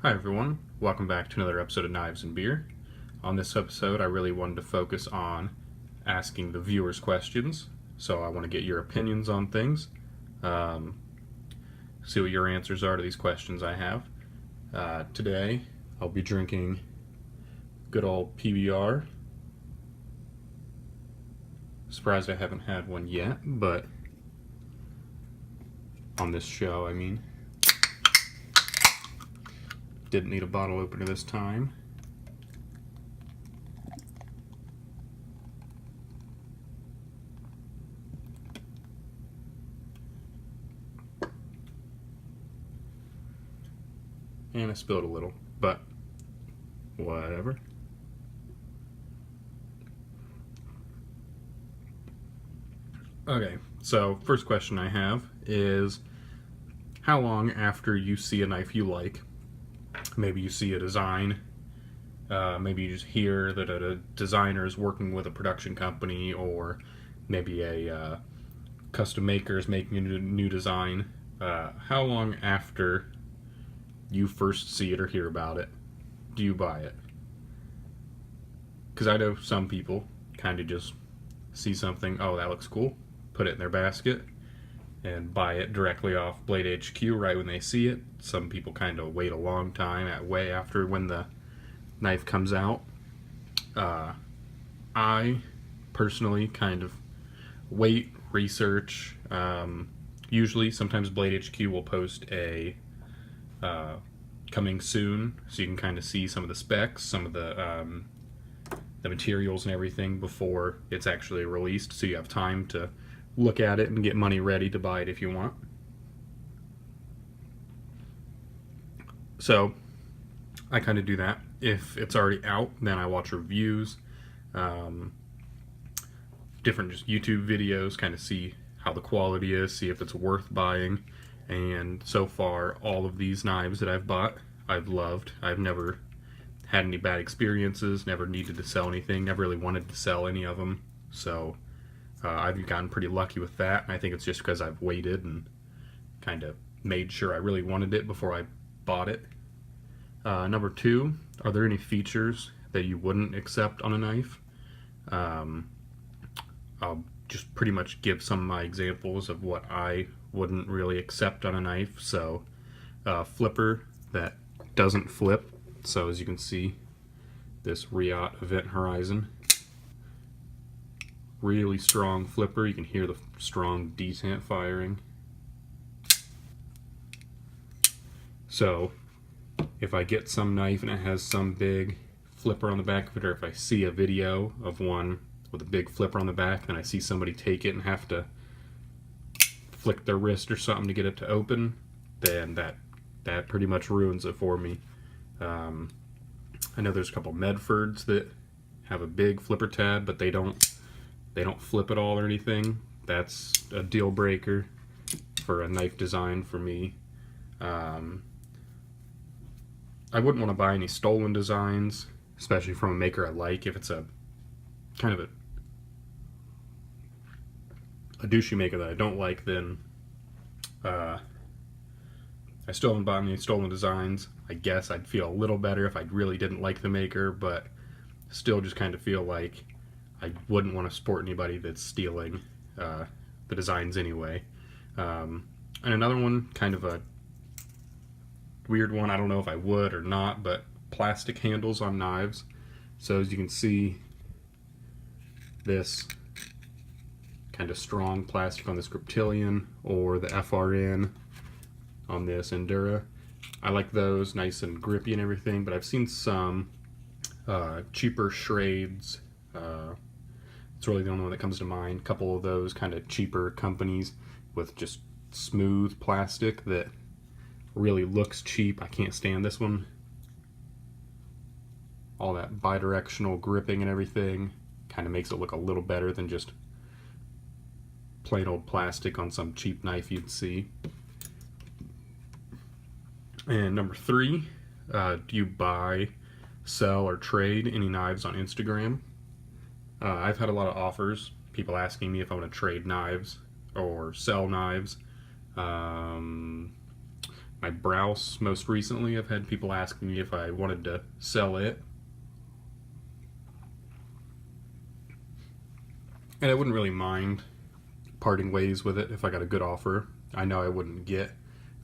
Hi everyone, welcome back to another episode of Knives and Beer. On this episode, I really wanted to focus on asking the viewers questions, so I want to get your opinions on things, um, see what your answers are to these questions I have. Today, I'll be drinking good old PBR. Surprised I haven't had one yet, but on this show, I mean. Didn't need a bottle opener this time. And I spilled a little, but whatever. Okay, so first question I have is, how long after you see a knife you like, maybe you see a design, maybe you just hear that a designer is working with a production company, or maybe a custom maker is making a new design, how long after you first see it or hear about it do you buy it? Because I know some people kind of just see something, oh, that looks cool, put it in their basket, and buy it directly off Blade HQ right when they see it. Some people kind of wait a long time, way after when the knife comes out. I personally kind of wait, research. Usually, sometimes Blade HQ will post a coming soon, so you can kind of see some of the specs, some of the materials and everything before it's actually released, so you have time to look at it and get money ready to buy it if you want. So I kind of do that. If it's already out, then I watch reviews, different just YouTube videos, kind of see how the quality is, see if it's worth buying. And so far, all of these knives that I've bought, I've loved. I've never had any bad experiences, never needed to sell anything, never really wanted to sell any of them. So I've gotten pretty lucky with that. And I think it's just because I've waited and kind of made sure I really wanted it before I bought it. Number two, are there any features that you wouldn't accept on a knife? I'll just pretty much give some of my examples of what I wouldn't really accept on a knife. So, flipper that doesn't flip. So as you can see, this Riot Event Horizon, really strong flipper. You can hear the strong detent firing. So if I get some knife and it has some big flipper on the back of it, or if I see a video of one with a big flipper on the back and I see somebody take it and have to flick their wrist or something to get it to open, then that pretty much ruins it for me. I know there's a couple Medfords that have a big flipper tab, but they don't flip at all or anything. That's a deal breaker for a knife design for me. I wouldn't want to buy any stolen designs, especially from a maker I like. If it's a kind of a douchey maker that I don't like, then I still haven't bought any stolen designs. I guess I'd feel a little better if I really didn't like the maker, but still just kind of feel like I wouldn't want to support anybody that's stealing the designs anyway. And another one, kind of a weird one, I don't know if I would or not, but plastic handles on knives. So as you can see, this kind of strong plastic on this Griptilian, or the FRN on this Endura. I like those, nice and grippy and everything, but I've seen some cheaper Schrades. It's really the only one that comes to mind. A couple of those kind of cheaper companies with just smooth plastic that really looks cheap. I can't stand this one. All that bidirectional gripping and everything kind of makes it look a little better than just plain old plastic on some cheap knife you'd see. And number three, do you buy, sell, or trade any knives on Instagram? I've had a lot of offers, people asking me if I want to trade knives or sell knives. My Browse, most recently, I've had people asking me if I wanted to sell it. And I wouldn't really mind parting ways with it if I got a good offer. I know I wouldn't get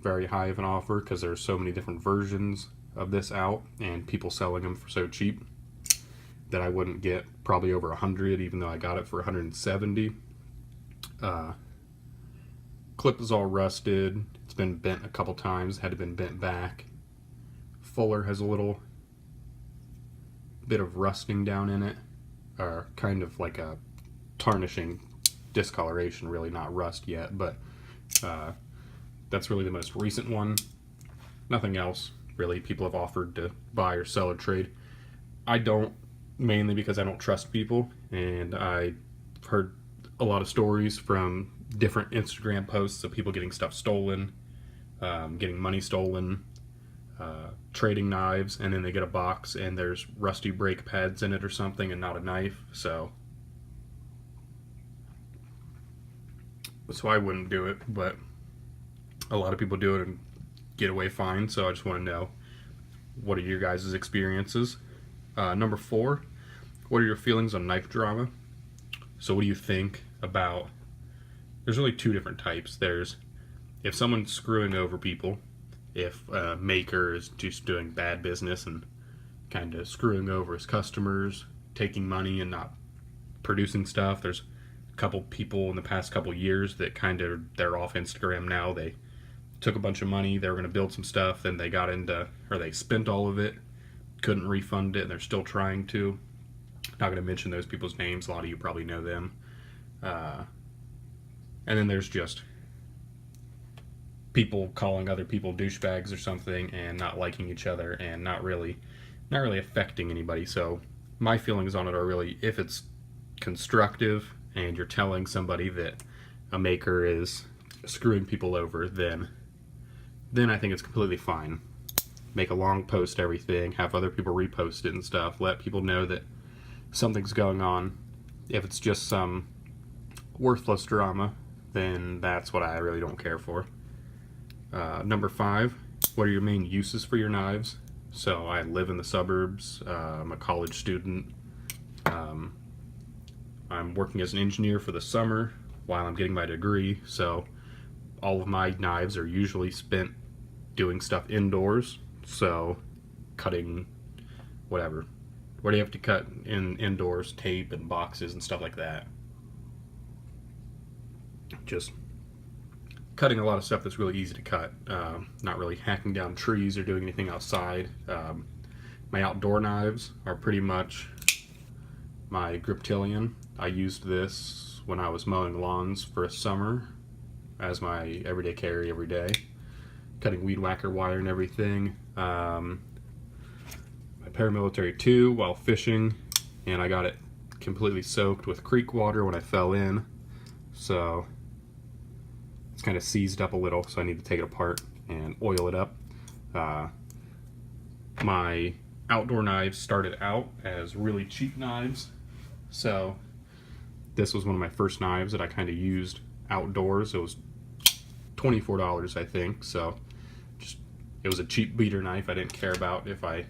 very high of an offer because there's so many different versions of this out and people selling them for so cheap that I wouldn't get probably over 100, even though I got it for 170. Clip is all rusted. It's been bent a couple times, had to been bent back. Fuller has a little bit of rusting down in it, or kind of like a tarnishing discoloration, really, not rust yet, but that's really the most recent one. Nothing else really people have offered to buy or sell or trade. I don't, mainly because I don't trust people, and I've heard a lot of stories from different Instagram posts of people getting stuff stolen, getting money stolen, trading knives, and then they get a box and there's rusty brake pads in it or something and not a knife. So I wouldn't do it, but a lot of people do it and get away fine. So I just want to know, what are your guys' experiences? Number 4, what are your feelings on knife drama? So what do you think about, there's really 2 different types. There's if someone's screwing over people, if a maker is just doing bad business and kind of screwing over his customers, taking money and not producing stuff. There's a couple people in the past couple years that they're off Instagram now. They took a bunch of money, they were going to build some stuff, then they got into, or they spent all of it, couldn't refund it, and they're still trying to. Not going to mention those people's names, a lot of you probably know them. And then there's just people calling other people douchebags or something and not liking each other and not really affecting anybody. So my feelings on it are really, if it's constructive and you're telling somebody that a maker is screwing people over, then I think it's completely fine. Make a long post, everything, have other people repost it and stuff, let people know that something's going on. If it's just some worthless drama, then that's what I really don't care for. Number 5, what are your main uses for your knives? So I live in the suburbs, I'm a college student, I'm working as an engineer for the summer while I'm getting my degree, so all of my knives are usually spent doing stuff indoors, so cutting whatever. Where do you have to cut indoors? Tape and boxes and stuff like that. Just cutting a lot of stuff that's really easy to cut. Not really hacking down trees or doing anything outside. My outdoor knives are pretty much my Griptilian. I used this when I was mowing lawns for a summer as my everyday carry every day. Cutting weed whacker wire and everything. My paramilitary 2 while fishing, and I got it completely soaked with creek water when I fell in, so it's kind of seized up a little, so I need to take it apart and oil it up. My outdoor knives started out as really cheap knives, so this was one of my first knives that I kind of used outdoors. It was $24, I think, so it was a cheap beater knife. I didn't care about if I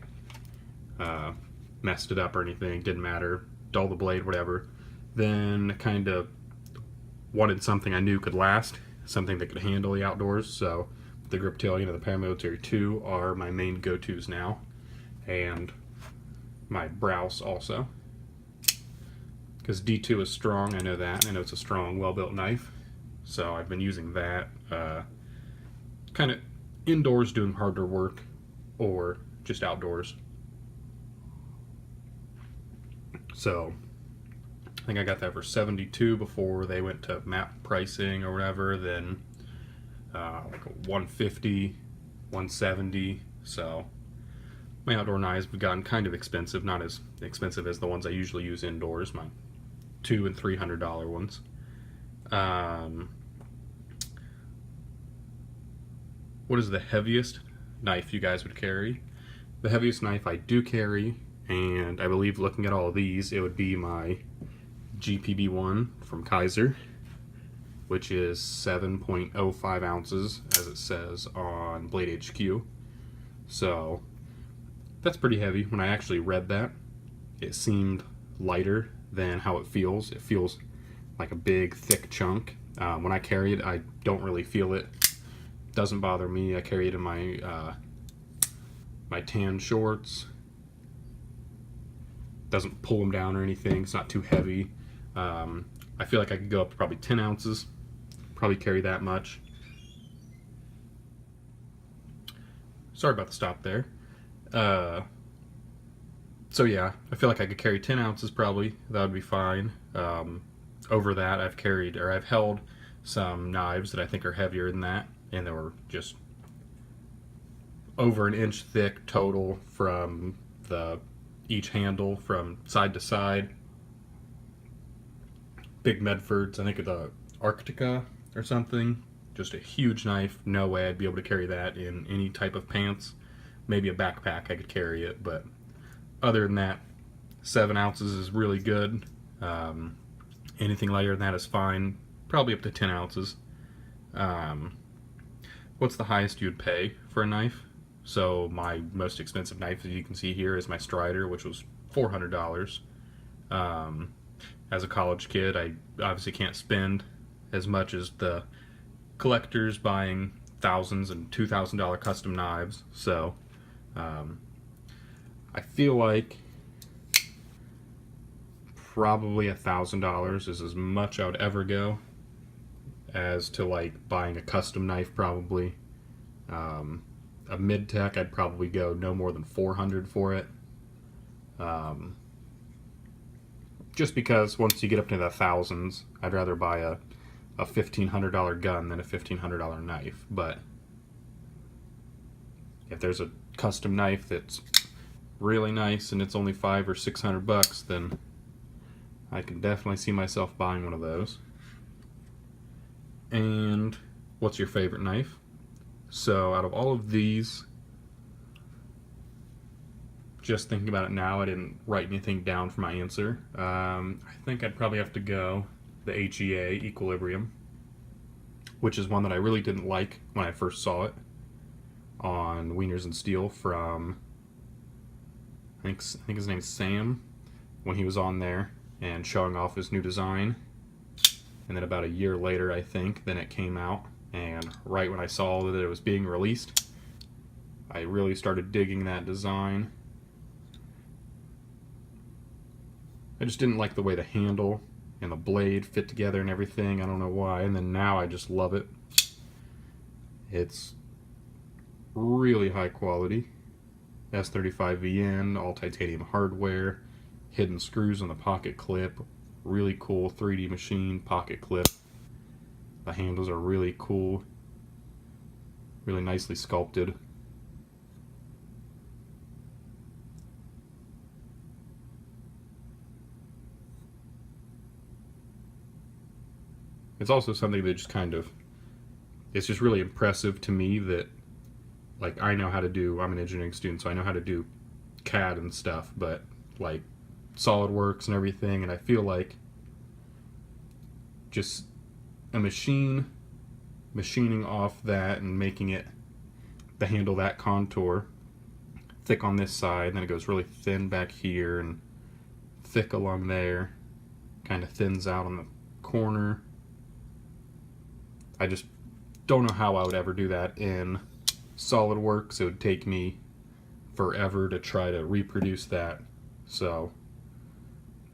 messed it up or anything, didn't matter, dull the blade, whatever. Then kind of wanted something I knew could last, something that could handle the outdoors, so the Griptilian and the Paramilitary 2 are my main go-tos now, and my Browse also, because D2 is strong. I know that. I know it's a strong, well-built knife, so I've been using that kind of indoors doing harder work or just outdoors. So I think I got that for $72 before they went to map pricing or whatever, then like $150, $170. So my outdoor knives have gotten kind of expensive, not as expensive as the ones I usually use indoors, my $200 and $300 ones. What is the heaviest knife you guys would carry? The heaviest knife I do carry, and I believe looking at all of these, it would be my GPB1 from Kaiser, which is 7.05 ounces, as it says on Blade HQ. So that's pretty heavy. When I actually read that, it seemed lighter than how it feels. It feels like a big, thick chunk. When I carry it, I don't really feel it. Doesn't bother me. I carry it in my my tan shorts. Doesn't pull them down or anything. It's not too heavy. I feel like I could go up to probably 10 ounces. Probably carry that much. Sorry about the stop there. So yeah, I feel like I could carry 10 ounces probably. That would be fine. Over that, I've held some knives that I think are heavier than that, and they were just over an inch thick total from each handle from side to side. Big Medfords, I think of the Arctica or something. Just a huge knife. No way I'd be able to carry that in any type of pants. Maybe a backpack I could carry it, but other than that, 7 ounces is really good. Anything lighter than that is fine. Probably up to 10 ounces. What's the highest you'd pay for a knife? So my most expensive knife, as you can see here, is my Strider, which was $400. As a college kid, I obviously can't spend as much as the collectors buying thousands and $2,000 custom knives. So I feel like probably $1,000 is as much I would ever go as to like buying a custom knife. Probably a mid-tech, I'd probably go no more than $400 for it. Just because once you get up to the thousands, I'd rather buy a $1,500 gun than a $1,500 knife. But if there's a custom knife that's really nice and it's only $500 or $600, then I can definitely see myself buying one of those. And what's your favorite knife? So out of all of these, just thinking about it now, I didn't write anything down for my answer. I think I'd probably have to go the HEA Equilibrium, which is one that I really didn't like when I first saw it on Wieners and Steel from, I think his name's Sam, when he was on there and showing off his new design. And then about a year later, I think, then it came out, and right when I saw that it was being released, I really started digging that design. I just didn't like the way the handle and the blade fit together and everything. I don't know why. And then now I just love it. It's really high quality. S35VN, all titanium hardware, hidden screws on the pocket clip, really cool 3D machine pocket clip. The handles are really cool, really nicely sculpted. It's also something that just kind of, it's just really impressive to me that, like, I know how to do, I'm an engineering student, so I know how to do CAD and stuff, but like SolidWorks and everything, and I feel like just a machining off that and making it, the handle that contour, thick on this side, and then it goes really thin back here and thick along there, kind of thins out on the corner. I just don't know how I would ever do that in SolidWorks. It would take me forever to try to reproduce that. So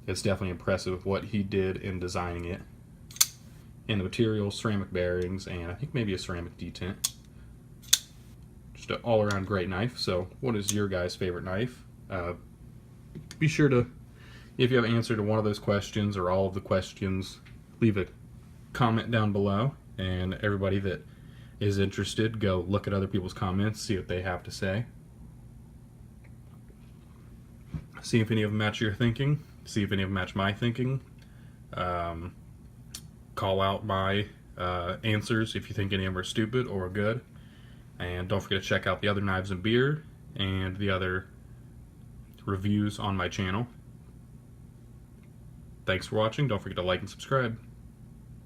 it's definitely impressive what he did in designing it. In the material, ceramic bearings, and I think maybe a ceramic detent. Just an all-around great knife. So what is your guys' favorite knife? Be sure to, if you have an answer to one of those questions or all of the questions, leave a comment down below. And everybody that is interested, go look at other people's comments, see what they have to say. See if any of them match your thinking. See if any of them match my thinking. Call out my answers if you think any of them are stupid or good. And don't forget to check out the other Knives and Beer and the other reviews on my channel. Thanks for watching. Don't forget to like and subscribe.